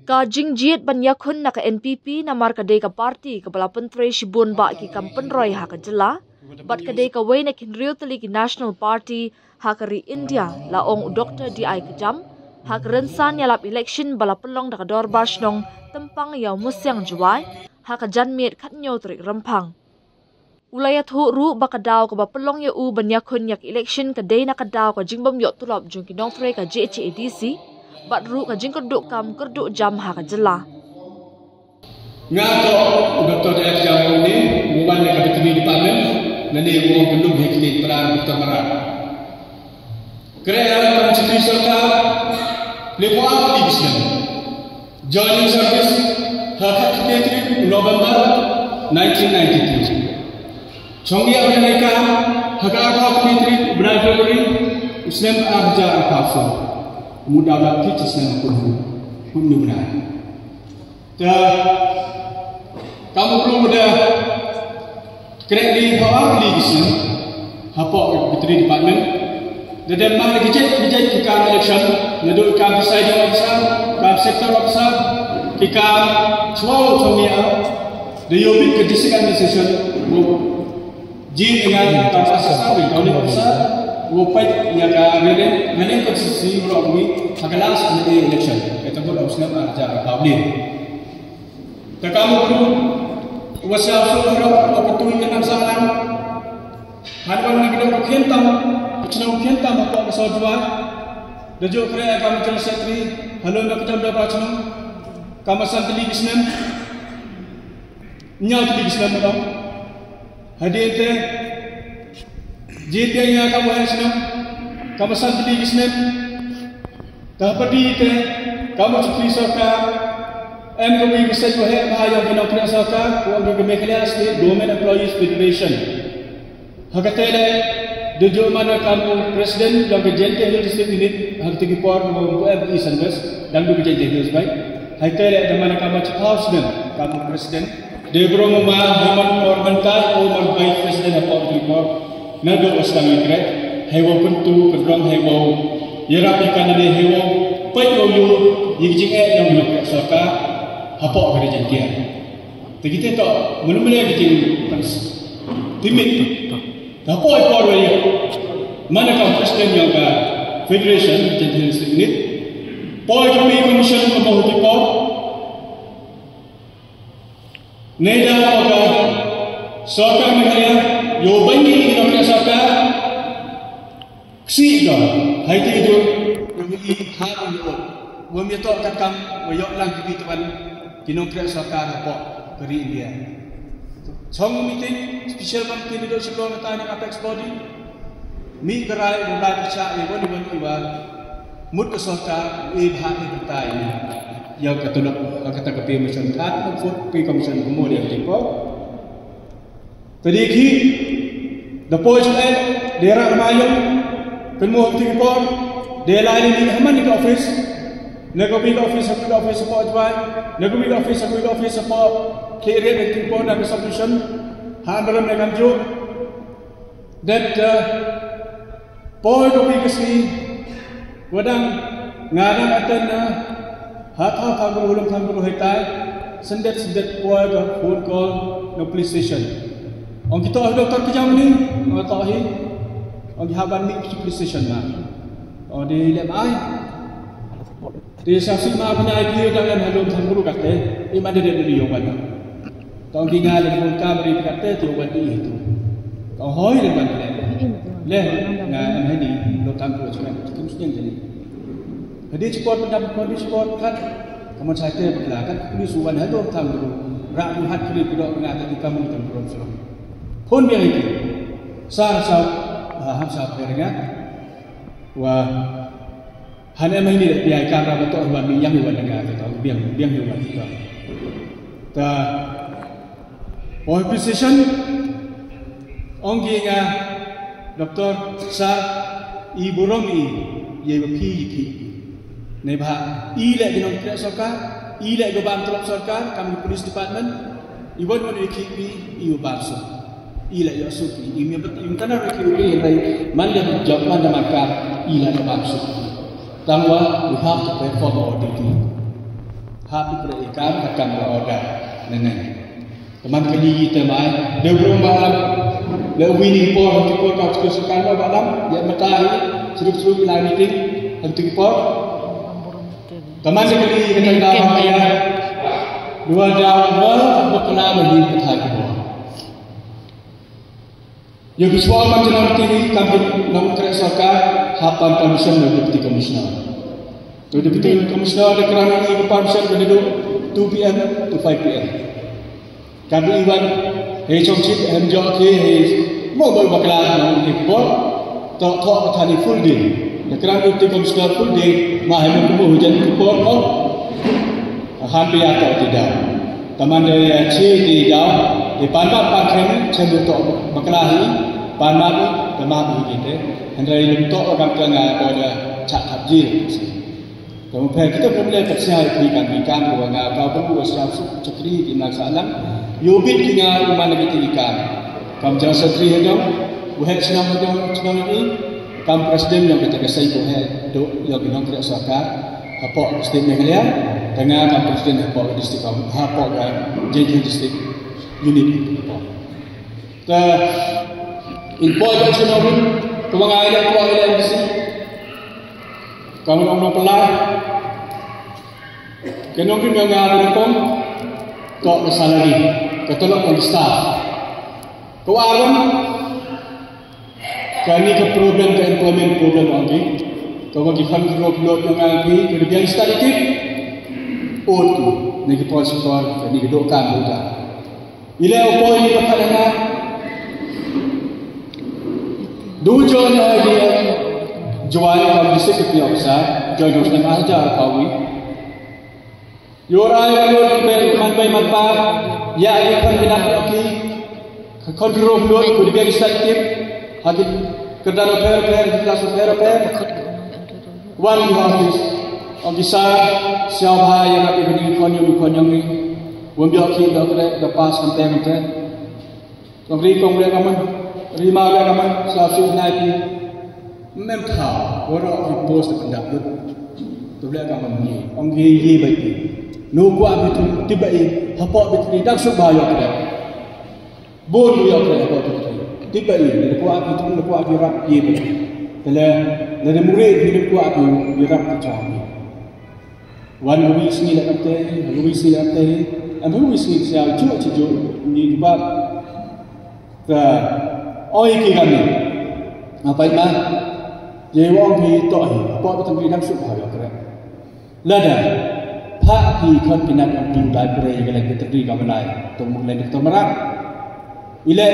Ka jingjiet banyakun na ka NPP na markade ka parti ka bala pentre Shibun ba ki kampen roy ha ka jela, bat kade ka way na kinriyo tali ki National Party ha ka ri India laong Dr. D.I. Kejam, ha ka rensan yalap election bala pelong na ka dorbash nong tempang yaw musyang juwai, ha ka janmiet katnyo trik rempang. Ulayat hu ru bakadaw ka ba pelong ya u banyakun yak election kade na kadaw ka jingbam yok tulop jung kinong tre ka JHADC, bat ru ka jing kerduk kam kerduk jam ha ka jela. Nga to Dr. D.I. Kejam ni bukan ni kabitri department nani uang belum hekti peran Dr. Marat. Kerana kam cekri serta lepo apa bisnan. Joining service hak hekti November 1993. Chongi apa mereka hak hekti bulan Februari Islam ahja al-Kafir. Mudah dapat kisah pun benar. Kamu perlu mudah kerana di bawah ni kisah apa beteri department. Dan mana kita kita election, nado kita presiding officer, kita sector officer, kita semua orang the Yobit ke district administration, dengan tanpa sesuatu tahun officer. Wopai yang ada mana konstitusi berlaku hakalah sebagai election. Kita pun harus nak ajar public. Tekamu perlu wasal suara waktu ini dengan salam. Hadwan negara berkentam, cenau kentam apa pasal dua. Dajuk kerja kami jelas sekretari. Halo nak jam berapa cenau? Kamasan teli Islam. Nyal teli Islam betul. Hadir te. Jika yang kamu harus nak, kamu santri Islam, tahap itu kamu cukli sokar, kamu bisa juga bahaya bina pria sokar, kamu bermekanis di Domain Employees Federation. Hakatnya, dujur mana kamu presiden yang berjenjang di district ini, hak tinggi por membuat MPI Sanggers dan berjenjang di baik. Hakatnya, mana kamu house dan kamu presiden, dia berumah zaman ormental, umur baik presiden atau tinggi nado wasang ikret hewo pentu kedrong hewo yerap ikan ade hewo pai oyu yijing yang nak soka hapok dari jantian tegite to menumle gijing timit hapok ekor wali mana ka presiden yang ka federation jantian unit poi kami commission pemahut ko neda ka soka mengalia yo bangi ino saka ksi do hai ti do ngi ha yo wo mi to takam wo yo lang ki tuan kinong kra saka po keri India chong meeting special committee do sebelum ta ni apex body mi gerai mulai percaya wo ni wa mut saka e bha ni ta ini yang katulok kata kepi mission kat food pi commission kemudian tipo tadi ki Dapoy sila, dera kamayo, penuh tingpon, dera ini haman di office, nagobi office support by, nagobi office support, clear the tingpon and solution, handle dengan jo, that boy dobi kasi, wadang ngadang atan na, hata kagulong hitay, sendet boy phone call no police station. Orang kita Dr. Kejam ni, orang tahu orang haban ni police station lah. Orang di lemai, di saksi mah punya idea dengan halum sanggup kata, ini mana dia beli obat. Orang tinggal di pun kamari kata tu obat itu. Orang hoi lepas leh, ngan hari ni lo tampil macam terus yang jadi. Jadi support pendapat kondisi support kan, kamu saya berlakan polis suwan halum tampil. Rak muhat kiri kedok mengatakan kamu tampil selama. Pun biar itu, sah ham sah pernya, wah hanya ini dia karena betul orang yang hewan dengan kita, biang hewan kita. Ta, position, orang dia Doktor Sar Ibu Romi, ia berpi, nebah ilek di nomor sokar, ilek ke bantuan sokar, kami polis department, ibu mana ikipi, ibu bangsa. Ila ya suki ini imtana rekuri rai manda job manda maka ila ya maksud tangwa we have to pay for our duty happy berikan akan berorder nenek. Teman kali kita mai, dia berumah le winning port untuk kau kesukaan balam, ya matahari seruk-seruk ilang meeting untuk port. Teman kali kita dah bayar dua jam berkelah bagi petani bawah. Yang visual macam ini kami nak kerjakan hapan komisen dan deputy komisioner. Deputy komisioner ada kerana ini komisen berduduk 2 PM to 5 PM. Kami iwan chongchit jok ke mobile bakla nak ikut tak petani full day. Kerana deputy komisioner full day mahal berkumpul hujan ikut hampir atau tidak. Taman dia di jauh di pandang pakai cenderung tok berkelahi pandang tempat kita. Hendak untuk orang tengah pada cak habjil. Kemudian kita boleh percaya berikan bahwa kau perlu siap cekri di masalah. Yubit kena rumah kita ikan. Kamu jangan setri hanya. Buat senang ini. Kamu presiden yang kita kasih buat yang kita tidak suka. Apa presiden yang kalian? Dengan kamu presiden apa distrik kamu? Apa JJ distrik unit. Ke info yang senang pun. Kemengajian kuala yang disi. Kamu nak pelai. Kenapa kita mengajar pun? Kau salary, ketolak oleh staff. Kau alam, kami ke problem ke employment problem lagi. Kau bagi kami kelompok yang lagi kerja statistik, tu, negeri polisian, negeri dokan juga. Bila apa ini berkaitan Dujonya dia jual kalau bisa kita besar, jual dengan ajar kawi. Yorai kalau manpai manpa, ya ikan kena lagi. Kontrol dulu, kemudian statif, hadit kerja repair, kelas repair. One office, officer siapa yang nak beri konyol ni, wambil kita lepas konten. Kemudian kamu Rima kaman sahaja naik mentah orang post pendapat tu boleh kaman ni orang gigi baik nu kuat betul tiba apa betul dah subaya kita bon dia apa betul tiba ini kuat betul kuat dirap ye telah dari murid hidup kuat dirap kecami wan Louis ni nak kata Louis ni siapa cuci ni bab ke oi kami apa itu jadi orang di toh apa betul kita suka hal itu lada pak di kontinent yang tinggi dari yang lagi terdiri kami lain untuk mulai doktor merak ile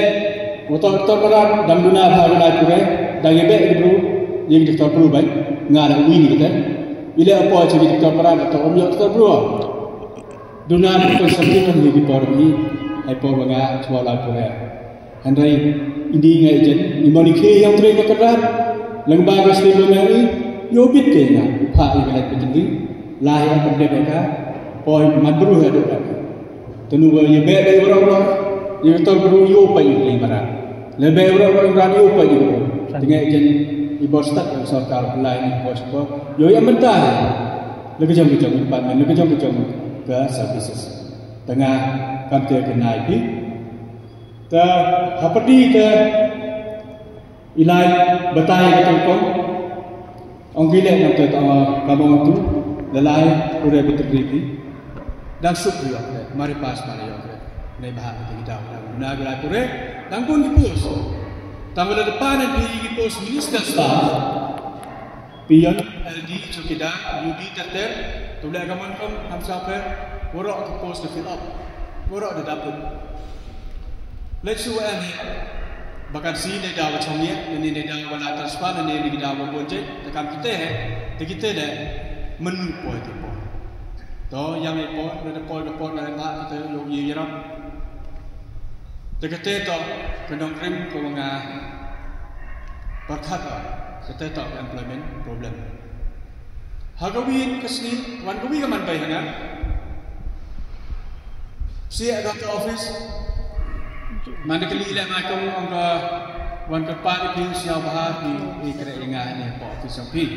doktor merak dan dunia baru lagi kure dan ibe itu yang doktor perlu baik ngada wini kita ile apa jadi doktor merak atau doktor perlu dunia itu sendiri lagi baru ini apa bangga jual lagi kure Henry ini ingat je, imani ke yang terakhir kerana lembaga sebelumnya ini, yobit ke na, pak yang lain begini, lahir pendeka, poin madru ada kan, tentu ye bebe orang, ye betul beru yo payu ni mana, lebih orang radio payu, dengan je ibu stat yang sarkar lain bos ko, yo yang mentah, lagi jam depan, lagi jam ke services, tengah kantor kenai pi. Hapadi ke ilai betai ke tongkong orang gila nak kamu itu lelai udah betul dan syukur mari pas mari okey naik bahasa kita nak gerak pure dan pun dipus tanggal depan di pos minister staff pion LD cukida UD terter tu boleh kamu kom hamsa per worok ke pos to fill up worok dah dapat. Let's see what I'm here. Bahkan sini dah macam ni, ini dah wala transfer, ini dah berbonjek. Tekan kita dah menu poi tu poi. Toh yang poi, ada poi ada tak kita yogi yeram. Tekan toh kendong krim kau ngah berkat kita toh employment problem. Hagawin kesini, wan gawi kaman bay hana. Siap ke office. Mana kali ilah macam orang wan kepat itu siapa di kerja dengan ini pak office sampai.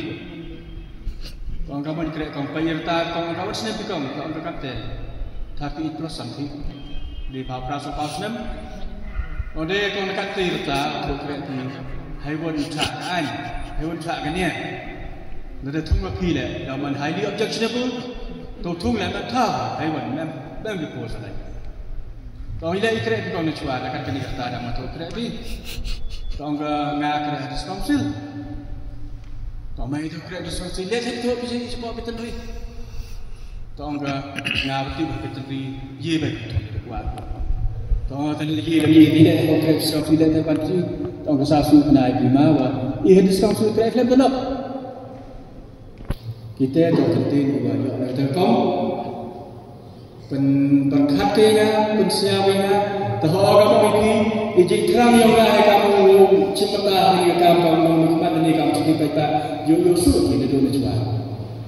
kawan-kawan kira kawan penyerta kawan-kawan senang pikong kawan berkata tapi itu sampai di Papras Pasnem ode kawan dekat tirta untuk kira di haiwan cakan haiwan cakannya nada thung ma phi le da man highly objectionable to thung le ma tha haiwan nam di pos lai to ila ikre di kawan chua dekat kini kata da ma to kira di kawan nga kira hadis council Tomai itu kerja sesuatu lihat itu bisa sebab betul ni. Tongga ngawati betul ni ye baik kuat. Tongga tadi ye tidak kerja sesuatu lihat apa tu. Tongga sasu kena bima wa. Ia hadis kamu kerja film betul. Kita tu tertin buat yang terkom. Berkatnya, bersiapnya. Tahu kamu ini ijik terang yang lain kamu cipta ni kamu nikmat ni kamu cuci peta yo suruh kita dulu cuba.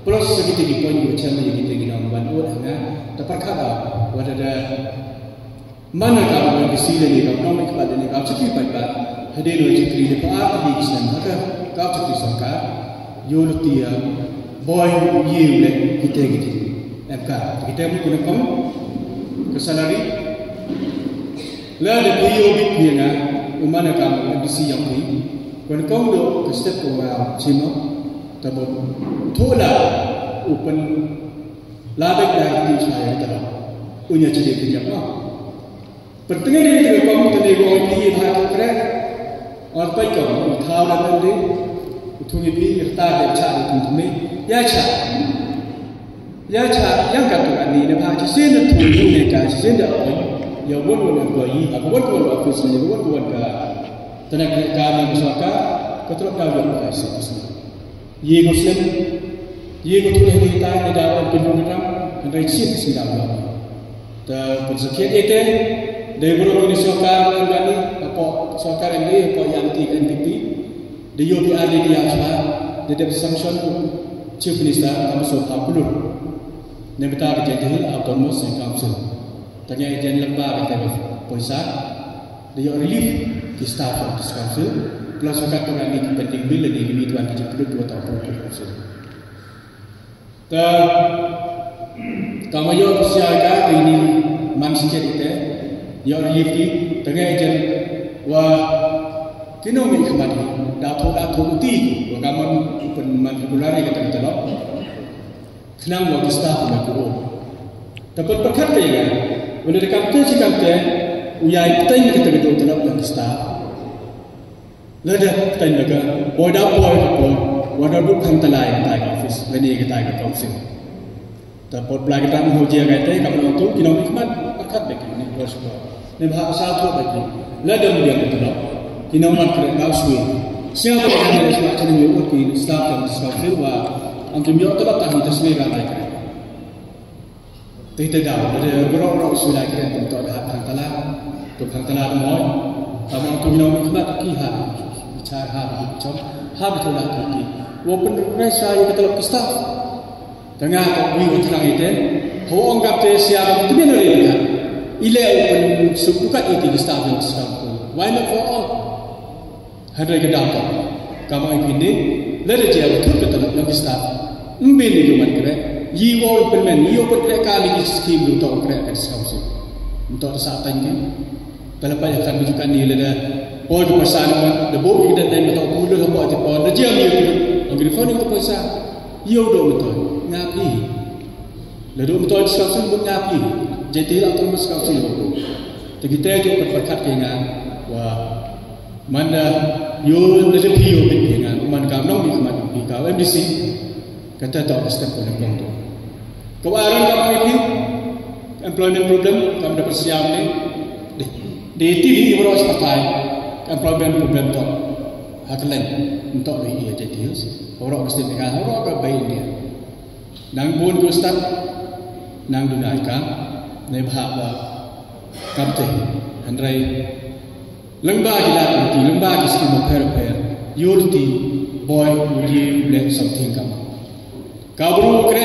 Plus segitu di poin yo cuma yang kita gina membantu dengan dapat kata wadah mana kamu di sini ni kamu nikmat ni kamu cuci peta hadir lo cuci di apa di Islam maka kamu cuci sangka yo lutia boy ye le kita gitu. Kita mungkin kamu kesalari Lalu beliau bikinnya, umana kamu di siang ini, kalau kamu do kesep orang cina, tapi thola open labek dari saya terang, punya jadi kerja apa? Pentingnya ini kamu tadi orang ini hati kerana, orang baik kamu tahu dan nanti, utungi bi irta dan cari tuntume, ya cari yang kata ini, nampak sih tu ini kan sih dah. Ya buat employee, aku buat office ni, buat tenaga kerja masyarakat, ketua kawan kasih semua. Ye Muslim, ye ketua kita ni dalam kemudian hendak siap sedang dalam. Dan bersekian itu, dari beberapa masyarakat yang ni, apa masyarakat ini, apa yang di NPP, di UPR di Asia, di dalam sanction Chief Minister kami sudah pelur. Nebita berjadilah autonomous council. Tanya ijen lembar kita poisa, dia relief di staff of this council, plus juga dengan ini penting bila di tuan kita perlu 2 tahun council. Dan kamu yo persiaga ini manusia kita, yo relief di tengah ijen wah kini orang kembali, datu uti, wah kamu penmanipulasi kita terlalu, kenang wah staff mereka. Tapi berkat dia. Bila dekat tu cakap dia, uyai petang kita gedung terap dan staff. Lalu petang mereka, wadah bukan telai kita office, lagi kita ke council. Tapi belakang kita menghujia kita, kamu tu kita nikmat berkat bagi ni bersyukur. Ni bahasa tu bagi. Lalu dia terap, kita nak kerja suwi. Siapa yang ada semua macam ni buat di staff dan council, wah, angkut dia terap tak kita suwi ramai. Kita dah ada berapa sudah kira untuk ada hak tala moi, kamu tu minum nikmat kiha, bicara hak macam hak betul lah tu. Walaupun mereka yang kita staff, tengah kau terang itu, kau anggap dia siapa itu benar dia. Ile open subukat itu di staff yang staff. Why not for all? Hari kita datang, kamu ini, lalu dia betul betul yang staff. Mbili cuma kira. Ye will implement, ye open kali scheme untuk kerja council. Untuk saat ini, kalau pada akan menunjukkan ni ada board persamaan, the board kita dan untuk mula apa itu board, dia yang anggur phone itu pesa, ye udah betul, ngapi. Lalu betul council pun ngapi, jadi autonomous council itu. Jadi kita juga berkat dengan wah mana yo nanti pio dengan mana kamu nak nikmat kau MDC kata tak step oleh kamu. Kewaran kamu ini employment problem kamu dapat siap ni di TV beros pakai employment problem tu haklen untuk ini jadi orang mesti dengan orang kebaik dia nang pun kustan nang dunaikanในภาพว่ากับเตอันไรลังบ้ากีฬาตีลังบ้ากีสกิมเพร์เพร์ยูรตีบอยวูลีเล็กสัมทิงกับkabru kre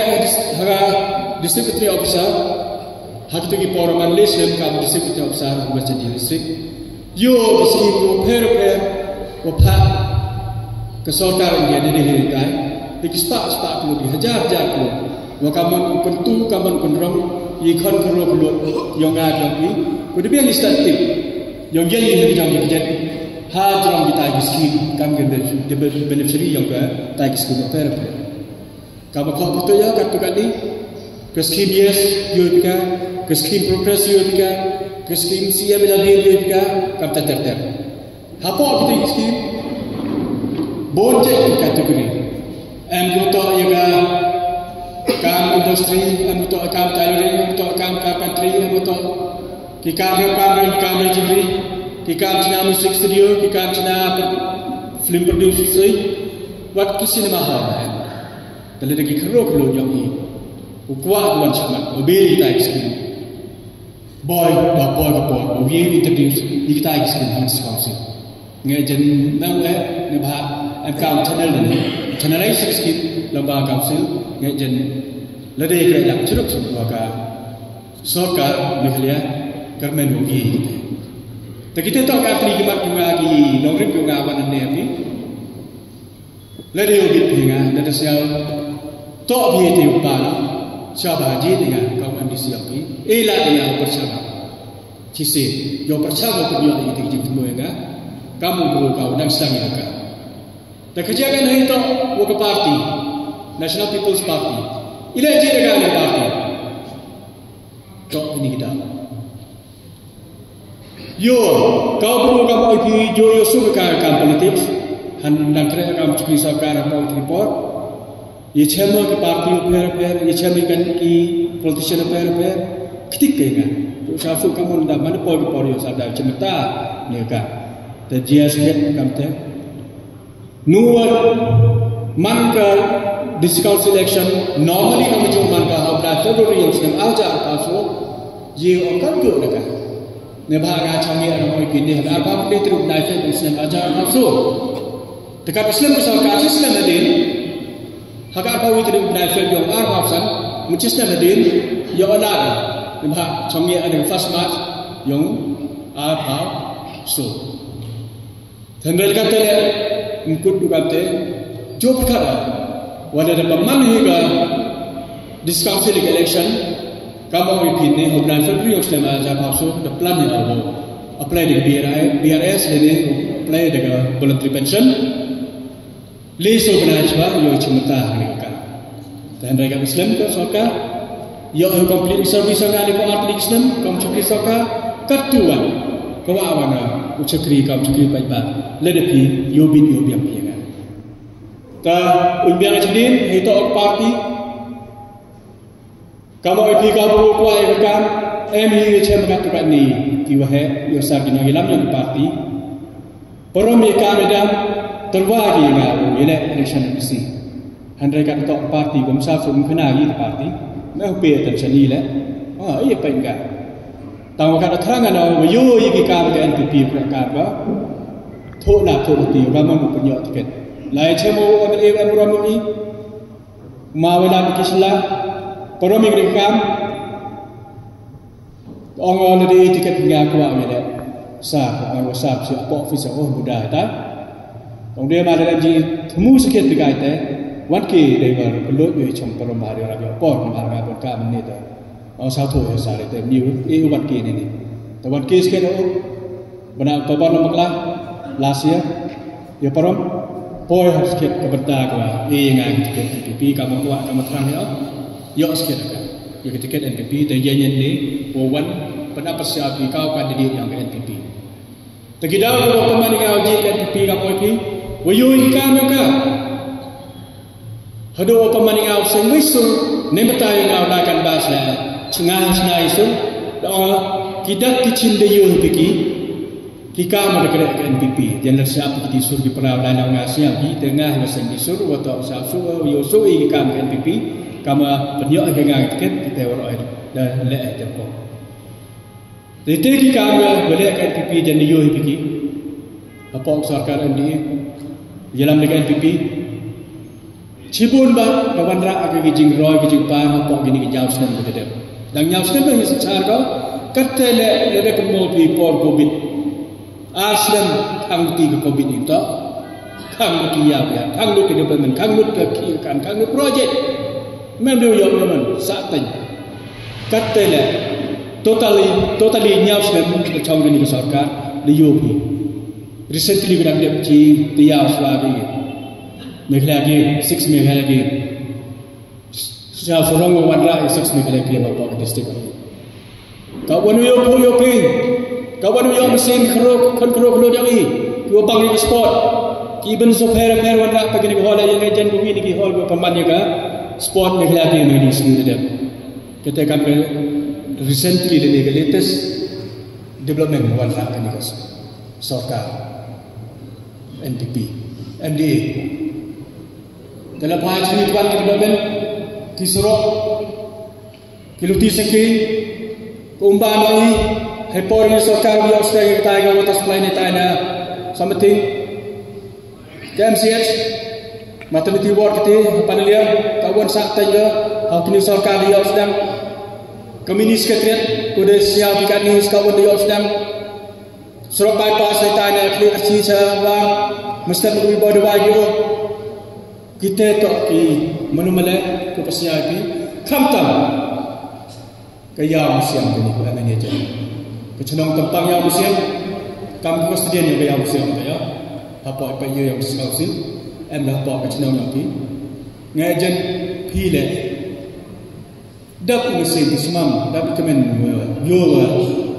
haga district officer hatu ki poroman lesem kam district officer macam di district yo skim ko pher pher ko pha ke sarkar india ni ni kai sepak keluar dihajar keluar. Wakaman pentu kaman penrong ikon keluar yang ada ni. Kemudian instantif yang jadi lebih jauh kerja. Hajar kita iskin kam beneficiary yang ke tak iskin apa. Kamu kau betul ya kata kali. Keskin yes juga, keskin progress juga, keskin siapa lagi juga kam terter. Apa kita iskin? Bonjek kategori. Anggota juga kam industri, anggota kam tailoring, anggota kam carpentry, anggota kam jewelry, kam cina music studio, kam cina film producer, buat cinema hall. Kalau lagi kerok yang ini, ukuah bukan cuma mobil kita iskin. Boy, mobil introduce kita iskin harus konsep. Ngajen nang nebah account channel iskin lomba council ngajen ladai kerajaan curug semua ka sorkar Meghalaya kermen mobil. Tapi kita tahu kan kali kibat lagi nongkrong juga awan ni api. Ladai mobil hingga ladai sial tok biar tiupan siapa haji dengan kaum ambisi api. Elah dengan bersama. Cisi, yo bersama punya itu jadi semua enggak. Kamu perlu kau dan sang mereka. Dan kerjakan itu waka parti, National People's Party. Ila je dengan parti. Tok ini kita. Yo, kau perlu kamu pergi yo suka kan politik. Han dan kerja kamu cuci sarkar apa report. Ye chama ke parti per, ye chama kan ki politician per, ketik kena. Tu sahaja kamu dah mana por yo sada cemeta ni kan. The GSG kamte nuwar manka discount selection normally kami cuma manka habla February yang sedang ajar pasu ye akan tu dekat nebaga changi orang ini ada apa pun terus naik yang sedang ajar pasu dekat Islam besar kasih Islam adin hak apa itu naik yang arab san mucisna adin ya Allah nebah changi ada first match yang apa so Tendal kata ikut kata job kata wala da pamman higa discount election kamu ini hubungan Februari yang sedang ajar pasal the plan yang ada apply dengan BRS ini apply dengan voluntary pension leso benar juga yo cemeta mereka dan mereka Islam ke soka yo complete service yang ada ko arti Islam kamu cukup soka ketuan kawawana ucakri kamu cukup baik-baik ledepi yobin yobiam pianga ta umbiang jadin itu parti kamu ipi kamu kuai kan MI cem katakan ni tiwahe yosa gino hilam yang parti poromi kamedam terwagi ngau ile election bisi handai kat tok parti gomsa sum kenagi parti mau pe attention ni le iya pa enggak tahu kata terangan awak yo iki kam ke NPP program ba thok na thok ti ramam punya tiket lai chemo MLA amram ni mawala kisla poromi kam ongol di tiket ngaku amele sa ang wasap si apo officer oh muda ta ong dia ma dalam ji temu sikit dekat te wan ki driver pelot yo chom parom hari rabi apo ma ga bon ka menit ta sao thổi sao để tìm nhiều yêu vật kỳ nàyแต่วันkỳ sekali itu benar kabar nama kelah last year ya parom poi harus kita keberta kau ingat tiket NPP kamu kuat kamu terang ya yo sekali kan ya tiket NPP dan jangan ni wan pada persiapan kau kandidat yang ke NPP terkidau kalau pemain kau uji NPP kamu itu wayui kamu kan hado pemain kau sengwisul nembetai kau akan bahasa Cengah itu, kita kicin deyu begi, kita mereka ke NPP. Jangan siapa disur di perawatan yang ngasih di tengah yang disur atau siapa yosu kita ke NPP, kamu penyok hengang tiket kita orang dan leh jempol. Jadi kita boleh ke NPP jangan deyu begi. Apa sarkar ini dalam dengan NPP? Cibun bah, kawan rak agak gijing roy gijing pan apa gini gijau senang betul. Dan yang sedang yang secara kau kata le kemau pi por COVID aslam angti ke COVID itu khang lu kia ya khang lu ke development khang lu ke kan khang lu project mem do yo men sa tin kat te le totally nyao sedem chong ni sarkar li yo bi recently gram de chi tiya swa bi meghala ge 6 meghala ge sa forong wan ra 6 meghala ge ba pa district ka wanu yo ko yo ping ka wanu yo mesin khro dia ni yo bang ni sport ki ben so pher wan ra pagi ni hol ya jen ko ni ki hol ko paman ya ka sport meghala ge ni sini de kita kan recently the latest development wan ra kan ni sarkar NPP MDA dalam bahasa ini tuan development kisro kiluti sekali kumban ini hepornya sarkar dia sudah kita agak atas plan itu ada something KMCH maternity ward kita panelia kawan sakta juga hal kini sarkar dia sedang komunis sekretariat kuda siap ikan ni kawan dia sedang surat bypass kita ada klik arci sebab mesti mengambil bodoh bagi kita tak ki menumalai ke pasal ki kamtam kaya musim ini bukan hanya je kecenong tempang yang musim kami kesedia ni kaya musim ya apa yang sekali em dah apa kecenong yang ki ngajen pile dak musim semam dak kemen yo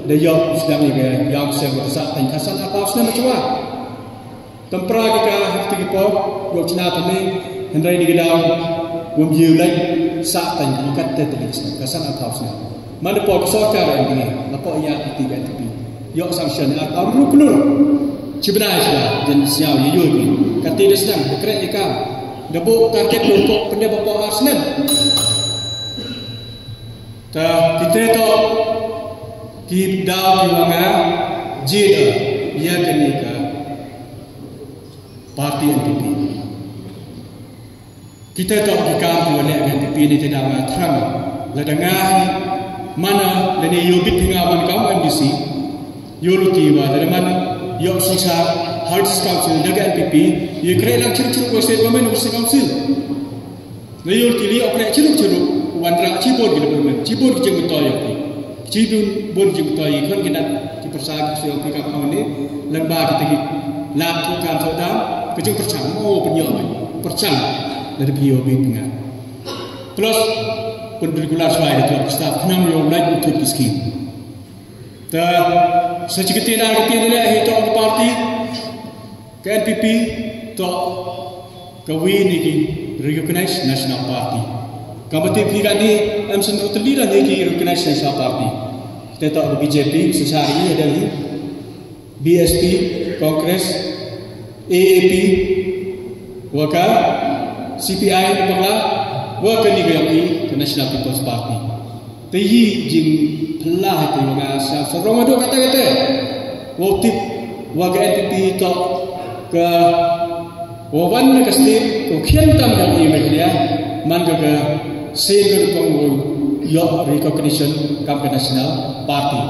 da yok sedang ni yang musim besar tan kasan apa sedang macam tempra kita hati kita yo cina tani hendai ni gedau gum yu lai sa tan kat te te kasan apa sedang mana po sarkar ini apa ya itu kan tapi yo sanction atau rukunur cibrai sudah dan siau yo ni kati dia sedang kerek ikam debu target untuk pendek bapak Arsenal ta kita to ki dau ki wanga jida ya kani ka parti NPP kita tak dikam oleh NPP ni tidak terang ladangah mana dan yobit pengawan kaum MDC yoluti wa dari mana yok sisa Hearts Council daga NPP ye kre lang ceruk state women Hearts Council na yoluti li okre ceruk wandra cibor gila women cibor jeng betul yok cibun bon jeng betul kon kena dipersagi sio pika kaum ni lemba kita lap tu kan sedang kejung percang penyok percang dari POB dengan plus pendirian suai itu staff enam yang lain untuk miskin. Dan sejak ada itu parti KNPP tak kawin ini recognize national party. Kamu tiap hari ni emsen terlihat lagi recognize national party. Kita tak BJP sesari ada ni BSP Kongres AAP waka CPI pula waka ni ke National People's Party. Tapi jing pelah itu mengasa. Seorang ada kata-kata. Waktu waka NPP itu ke wawan ke state, ke kian tam yang ini mereka mangga ke sehingga kongoi yok recognition kampen national party.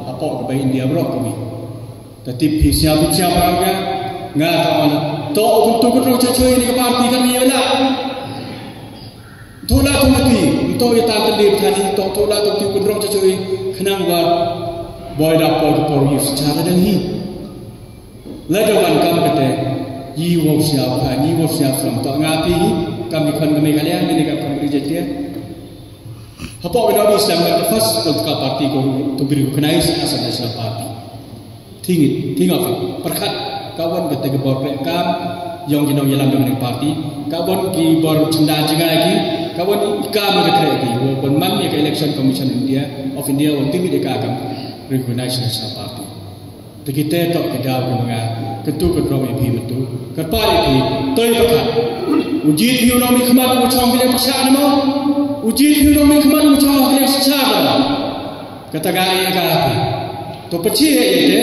Apa ke India berok kami. Tapi siapa orangnya nggak tahu. Tak untuk berdoa cuci ini ke parti kami ialah. Tola tu mati, untuk yang tak terlibat tadi, tola tu berdoa cuci kenapa boy dapat berdoa secara dahulu. Lagawan kami kata, jiwa siapa tak ngapi kami kalian ini kami kerja dia. Apa benda ni sedang first untuk parti to be recognized as a national party. Tinggal perkat kawan kata gebor rekam yang kita dalam dengan parti kawan ki bor cenda juga lagi kawan ikam dekat lagi walaupun man ya election commission of India untuk mereka akan recognize national party. Kita tak kedau dengan ketua kedua MP itu kepala itu toy pekat uji ekonomi kemat macam bila pasal nama uji ekonomi kemat macam bila secara kata gaya kata to percaya itu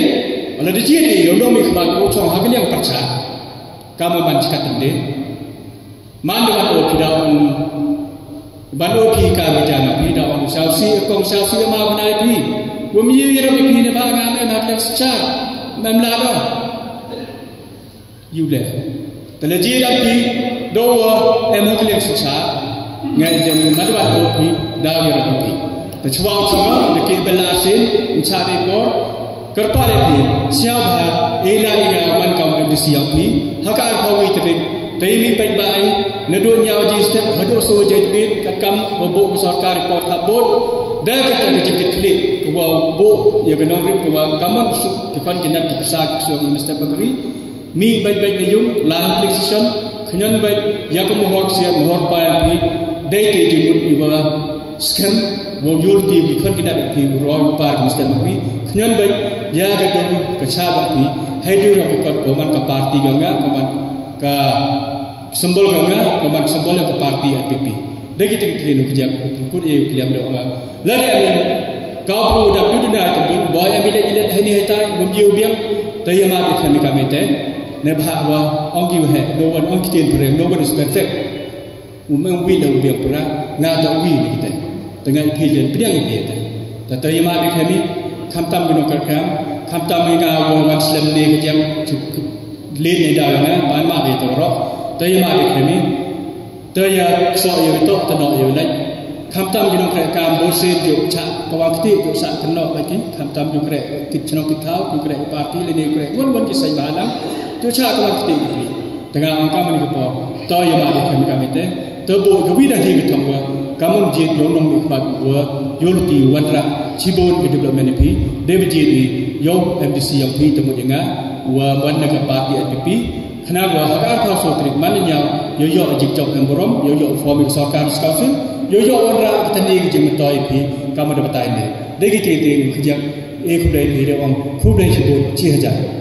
kalau dia ekonomi kemat macam bila pasal kamu banjikan tende mana mana tidak bandu kita berjalan tidak orang selfie mau naik ni bumi yang lebih ni bahagian nak secara memlaga Yulah Terlebih lagi dua emoklian susah ngai jam madwa tu pi dah ya pi. Tercuba semua dekat belasin mencari kor kerpa pi siapa ela ela man kau di siap pi hakar kau itu Tapi baik baik, nedunya wajib setiap hadu so jadi kakam bobok sarkar kau kabut, dah kita dijemput klik, kau bobok ya kenongri kau kaman kita kena terpesak so mesti berkeri, mi baik baik niyum lahan precision, kenyan baik ya kamu mohon siap mohon payah ni, dah dijemput iba scan, kau yurti kita kena di roy par mesti berkeri, kenyan baik ya kita kecabat ni, hidup kita kaman ke parti ganga kaman ke simbol ganga kaman simbol ke parti APP. Dah kita kena kerja ikut kalian doa. Lalu amin kau dah duduk dah tempat boy ambil dia ini hitai berjiu biang tayama kami kami teh nebah wa ongi weh no one ongi tin prem no one is perfect. Umang wi dah biang pura na dah wi ni kita tengah pijan piang ini teh. Tayama kami kamtam bino kerkam kamtam menga wa Muslim ni kerja lain ni dah na ban mak itu roh. Tayama kami taya so itu tenok itu lagi. Kamtam bino kerkam bosen jo cak kawakti jo sak tenok lagi. Kamtam jo kerek kitchenok kitau jo kerek parti lini kerek wan kisah bahalang jo cak kawakti ini. Tengah angka meni kepo. Tayama kami teh. Terbu kewi dah di ketemu. Kamu jid nong ikmat gua yolti wanra cibon development pi. Dia jid ni yo MDC yang pi temu dengar wa wan nak parti APP. Kenapa hakar kau so trik mananya yo ajik jok emborom yo forming sarkar council yo wanra kita ni je metoi pi kamu dapat ini. Degi ti kerja khudai ni orang khudai cibon 6000